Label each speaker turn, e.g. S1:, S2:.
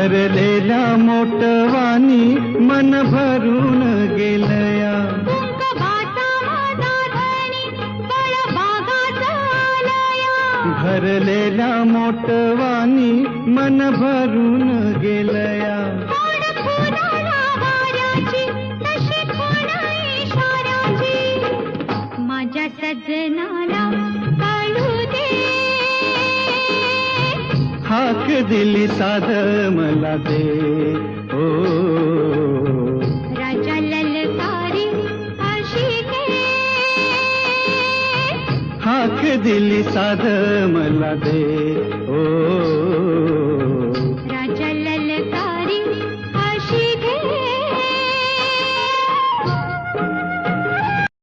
S1: भरलेल्या मोटवानी मन भरून गेलया, भरलेल्या मोटवानी मन भरून गेलया.
S2: माझ्या सजनाला काढू दे,
S1: हाक दिली साध मला दे. ओ
S2: राजा ललकारी आशिके,
S1: हाक दिली साध मला दे. ओ